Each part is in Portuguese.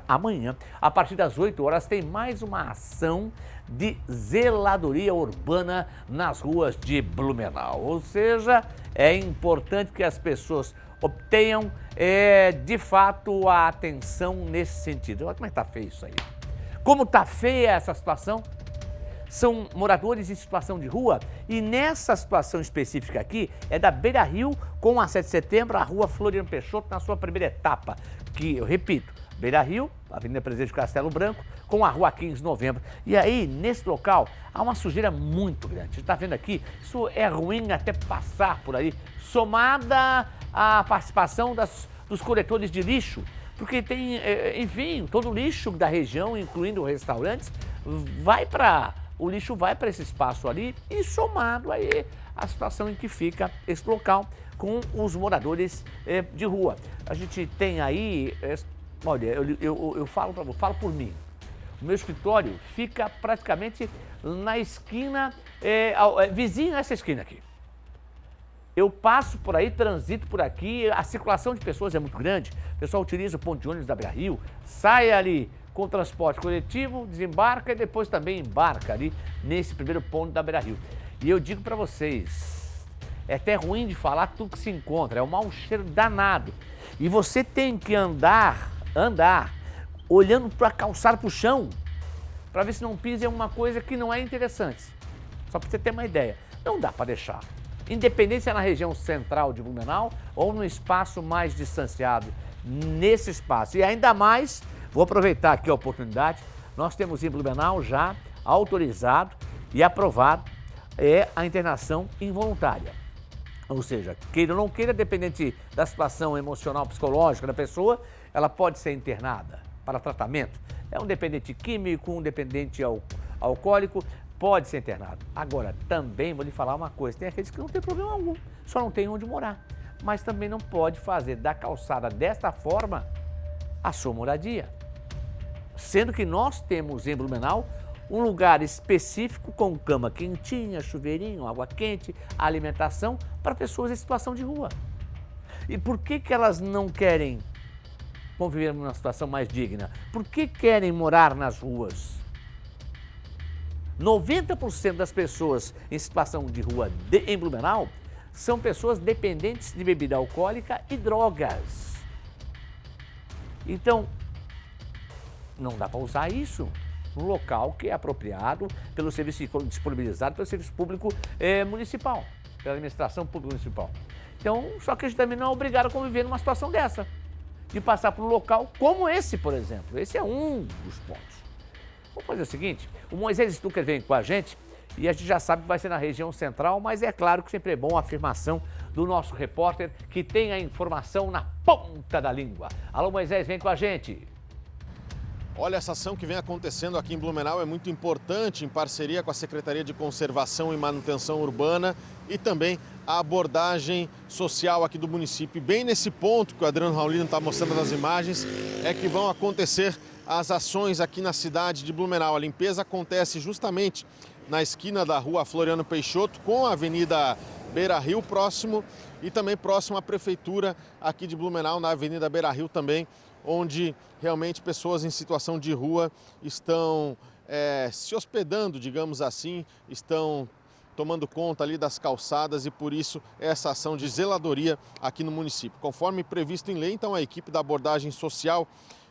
Amanhã, a partir das 8 horas, tem mais uma ação de zeladoria urbana nas ruas de Blumenau. Ou seja, é importante que as pessoas obtenham, de fato, a atenção nesse sentido. Olha como é que tá feio isso aí. Como tá feia essa situação? São moradores em situação de rua e nessa situação específica aqui é da Beira Rio com a 7 de setembro, a rua Floriano Peixoto na sua primeira etapa, que eu repito, Beira Rio, Avenida Presidente Castelo Branco, com a rua 15 de novembro. E aí, nesse local, há uma sujeira muito grande. A gente está vendo aqui, isso é ruim até passar por aí, somada à participação dos coletores de lixo, porque tem, enfim, todo o lixo da região, incluindo restaurantes, o lixo vai para esse espaço ali e somado aí a situação em que fica esse local com os moradores de rua. A gente tem aí, olha, eu falo por mim, o meu escritório fica praticamente na esquina, vizinho a essa esquina aqui. Eu passo por aí, transito por aqui, a circulação de pessoas é muito grande, o pessoal utiliza o ponto de ônibus da Beira Rio, sai ali com o transporte coletivo, desembarca e depois também embarca ali nesse primeiro ponto da Beira Rio. E eu digo para vocês, é até ruim de falar tudo que se encontra, é um mau cheiro danado. E você tem que andar olhando para a calçada, para o chão, para ver se não pisa em alguma coisa que não é interessante. Só para você ter uma ideia, não dá para deixar. Independente se é na região central de Blumenau ou no espaço mais distanciado, nesse espaço. E ainda mais, vou aproveitar aqui a oportunidade, nós temos em Blumenau já autorizado e aprovado a internação involuntária. Ou seja, queira ou não queira, dependente da situação emocional, psicológica da pessoa, ela pode ser internada para tratamento. É um dependente químico, um dependente alcoólico, pode ser internado. Agora, também vou lhe falar uma coisa, tem aqueles que não tem problema algum, só não tem onde morar. Mas também não pode fazer da calçada desta forma a sua moradia. Sendo que nós temos em Blumenau um lugar específico com cama quentinha, chuveirinho, água quente, alimentação para pessoas em situação de rua. E por que elas não querem conviver numa situação mais digna? Por que querem morar nas ruas? 90% das pessoas em situação de rua em Blumenau são pessoas dependentes de bebida alcoólica e drogas. Então, não dá para usar isso no local que é apropriado pelo serviço disponibilizado pelo serviço público municipal, pela administração pública municipal. Então, só que a gente também não é obrigado a conviver numa situação dessa, de passar por um local como esse, por exemplo. Esse é um dos pontos. Vamos fazer o seguinte, o Moisés Stucker vem com a gente e a gente já sabe que vai ser na região central, mas é claro que sempre é bom a afirmação do nosso repórter que tem a informação na ponta da língua. Alô, Moisés, vem com a gente. Olha, essa ação que vem acontecendo aqui em Blumenau é muito importante, em parceria com a Secretaria de Conservação e Manutenção Urbana e também a abordagem social aqui do município. E bem nesse ponto que o Adriano Raulino está mostrando nas imagens, é que vão acontecer as ações aqui na cidade de Blumenau. A limpeza acontece justamente na esquina da rua Floriano Peixoto com a Avenida Beira Rio próximo e também próximo à Prefeitura aqui de Blumenau, na Avenida Beira Rio também, onde realmente pessoas em situação de rua estão se hospedando, digamos assim, estão tomando conta ali das calçadas e por isso essa ação de zeladoria aqui no município. Conforme previsto em lei, então a equipe da abordagem social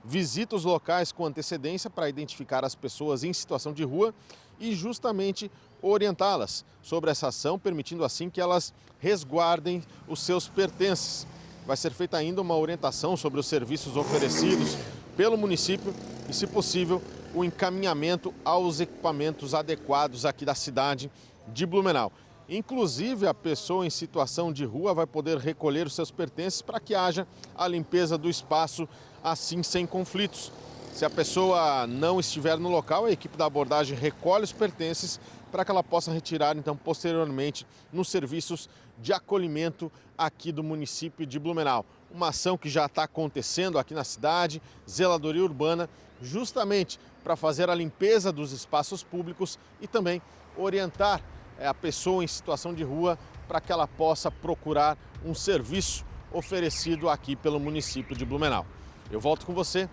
visita os locais com antecedência para identificar as pessoas em situação de rua e justamente orientá-las sobre essa ação, permitindo assim que elas resguardem os seus pertences. Vai ser feita ainda uma orientação sobre os serviços oferecidos pelo município e, se possível, o encaminhamento aos equipamentos adequados aqui da cidade de Blumenau. Inclusive, a pessoa em situação de rua vai poder recolher os seus pertences para que haja a limpeza do espaço, assim sem conflitos. Se a pessoa não estiver no local, a equipe da abordagem recolhe os pertences para que ela possa retirar, então, posteriormente, nos serviços de acolhimento aqui do município de Blumenau. Uma ação que já está acontecendo aqui na cidade, zeladoria urbana, justamente para fazer a limpeza dos espaços públicos e também orientar a pessoa em situação de rua para que ela possa procurar um serviço oferecido aqui pelo município de Blumenau. Eu volto com você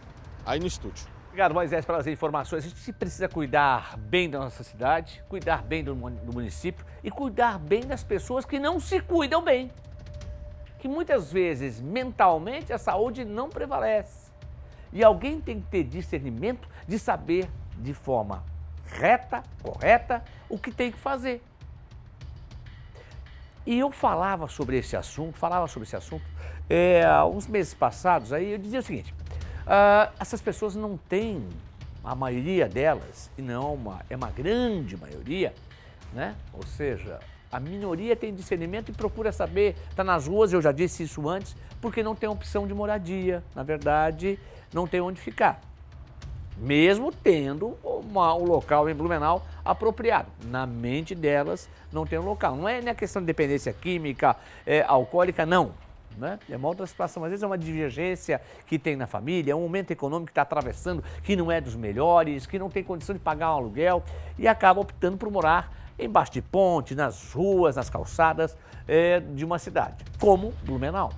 aí no estúdio. Obrigado, Moisés, pelas informações. A gente precisa cuidar bem da nossa cidade, cuidar bem do município e cuidar bem das pessoas que não se cuidam bem. Que muitas vezes, mentalmente, a saúde não prevalece. E alguém tem que ter discernimento de saber de forma reta, correta, o que tem que fazer. E eu falava sobre esse assunto, uns meses passados, aí eu dizia o seguinte, essas pessoas não têm, a maioria delas, e não é uma grande maioria, né? Ou seja, a minoria tem discernimento e procura saber, está nas ruas, eu já disse isso antes, porque não tem opção de moradia, na verdade, não tem onde ficar. Mesmo tendo um local em Blumenau apropriado. Na mente delas não tem um local. Não é nem a questão de dependência química, alcoólica, não. Né? É uma outra situação. Às vezes é uma divergência que tem na família, é um momento econômico que está atravessando, que não é dos melhores, que não tem condição de pagar um aluguel e acaba optando por morar embaixo de ponte, nas ruas, nas calçadas de uma cidade, como Blumenau.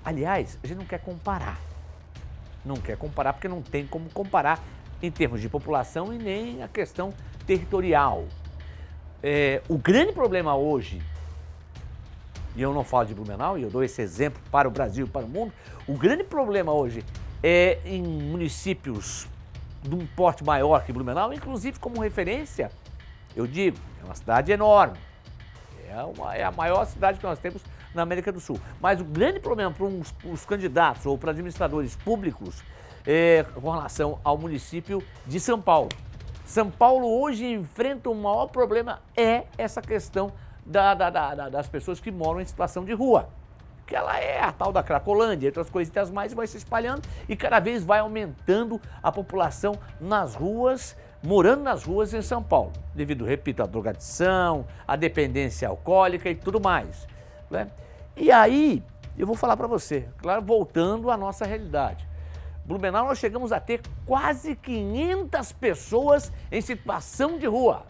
Aliás, a gente não quer comparar. Não quer comparar porque não tem como comparar em termos de população e nem a questão territorial. O grande problema hoje, e eu não falo de Blumenau, e eu dou esse exemplo para o Brasil e para o mundo, o grande problema hoje é em municípios de um porte maior que Blumenau, inclusive como referência, eu digo, é uma cidade enorme, é a maior cidade que nós temos na América do Sul. Mas o grande problema para os candidatos ou para administradores públicos com relação ao município de São Paulo. São Paulo hoje enfrenta o maior problema essa questão das pessoas que moram em situação de rua. Que ela é a tal da Cracolândia, outras coisitas mais, vai se espalhando e cada vez vai aumentando a população nas ruas, morando nas ruas em São Paulo, devido, repito, à drogadição, à dependência alcoólica e tudo mais. Né? E aí, eu vou falar para você, claro, voltando à nossa realidade. Blumenau, nós chegamos a ter quase 500 pessoas em situação de rua.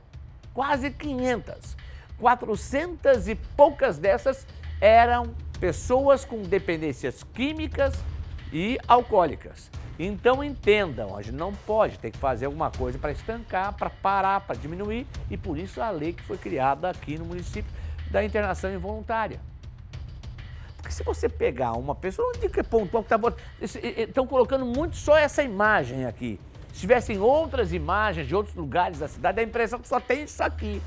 Quase 500. 400 e poucas dessas eram pessoas com dependências químicas e alcoólicas. Então entendam, a gente não pode ter que fazer alguma coisa para estancar, para parar, para diminuir, e por isso a lei que foi criada aqui no município da internação involuntária. Porque se você pegar uma pessoa, não digo que é pontual, que estão colocando muito só essa imagem aqui. Se tivessem outras imagens de outros lugares da cidade, dá a impressão que só tem isso aqui.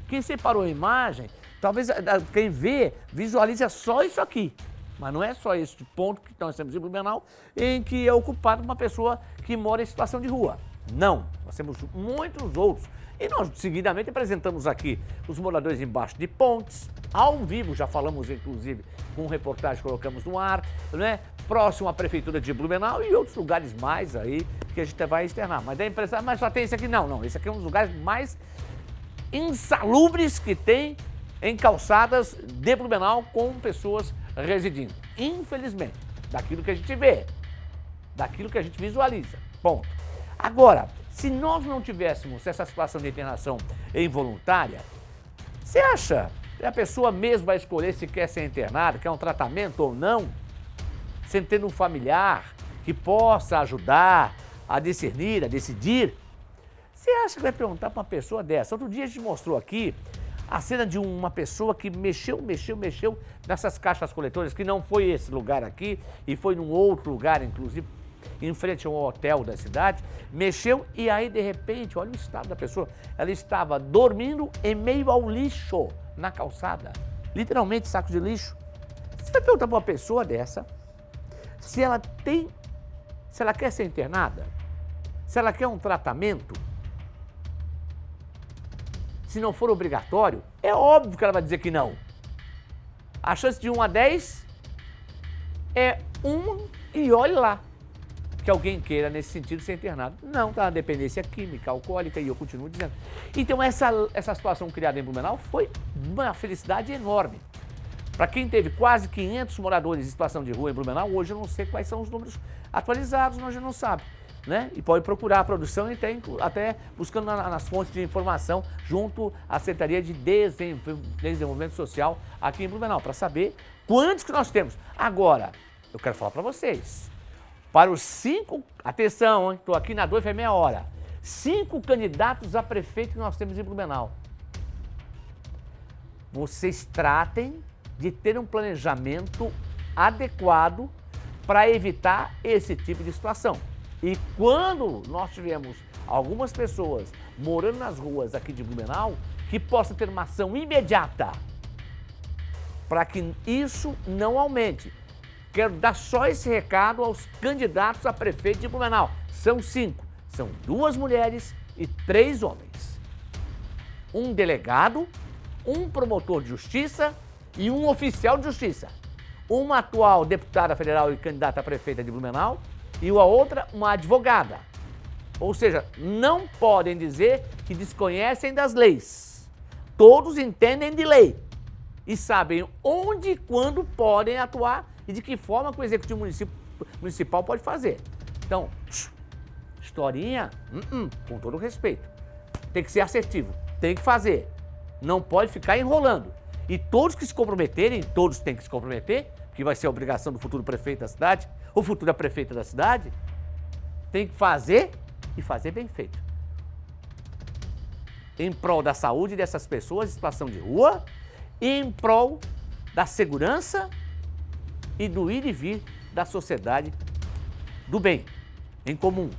Quem separou a imagem, talvez quem vê, visualiza só isso aqui. Mas não é só esse ponto que nós temos em Blumenau, em que é ocupado uma pessoa que mora em situação de rua. Não, nós temos muitos outros. E nós, seguidamente, apresentamos aqui os moradores embaixo de pontes, ao vivo, já falamos, inclusive, com reportagem que colocamos no ar, né? Próximo à Prefeitura de Blumenau e outros lugares mais aí que a gente vai externar. Mas dá a impressão, mas só tem esse aqui? Não, esse aqui é um dos lugares mais insalubres que tem em calçadas de Blumenau com pessoas residindo. Infelizmente, daquilo que a gente vê, daquilo que a gente visualiza. Ponto. Agora, se nós não tivéssemos essa situação de internação involuntária, você acha que a pessoa mesmo vai escolher se quer ser internada, quer um tratamento ou não, sem ter um familiar que possa ajudar a discernir, a decidir? Você acha que vai perguntar para uma pessoa dessa? Outro dia a gente mostrou aqui a cena de uma pessoa que mexeu nessas caixas coletoras, que não foi esse lugar aqui, e foi num outro lugar, inclusive, em frente a um hotel da cidade, mexeu e aí, de repente, olha o estado da pessoa, ela estava dormindo em meio ao lixo, na calçada, literalmente saco de lixo. Você vai perguntar para uma pessoa dessa se ela quer ser internada, se ela quer um tratamento, se não for obrigatório, é óbvio que ela vai dizer que não. A chance de 1 a 10 é 1 e olhe lá que alguém queira, nesse sentido, ser internado. Não, tá na dependência química, alcoólica, e eu continuo dizendo. Então, essa situação criada em Blumenau foi uma felicidade enorme. Para quem teve quase 500 moradores em situação de rua em Blumenau, hoje eu não sei quais são os números atualizados, nós já não sabe. Né? E pode procurar a produção e até buscando nas fontes de informação junto à Secretaria de Desenvolvimento Social aqui em Blumenau, para saber quantos que nós temos. Agora, eu quero falar para vocês, para os 5, atenção, estou aqui na 2 faz meia hora, 5 candidatos a prefeito que nós temos em Blumenau. Vocês tratem de ter um planejamento adequado para evitar esse tipo de situação. E quando nós tivermos algumas pessoas morando nas ruas aqui de Blumenau, que possa ter uma ação imediata para que isso não aumente. Quero dar só esse recado aos candidatos a prefeito de Blumenau. São 5, são 2 mulheres e 3 homens. Um delegado, um promotor de justiça e um oficial de justiça. Uma atual deputada federal e candidata a prefeita de Blumenau e a outra uma advogada. Ou seja, não podem dizer que desconhecem das leis. Todos entendem de lei e sabem onde e quando podem atuar e de que forma que o executivo municipal pode fazer. Então, historinha, com todo respeito, tem que ser assertivo, tem que fazer, não pode ficar enrolando. E todos que se comprometerem, todos têm que se comprometer, que vai ser a obrigação do futuro prefeito da cidade, ou futura prefeita da cidade, tem que fazer e fazer bem feito. Em prol da saúde dessas pessoas em situação de rua, e em prol da segurança e do ir e vir da sociedade do bem, em comum.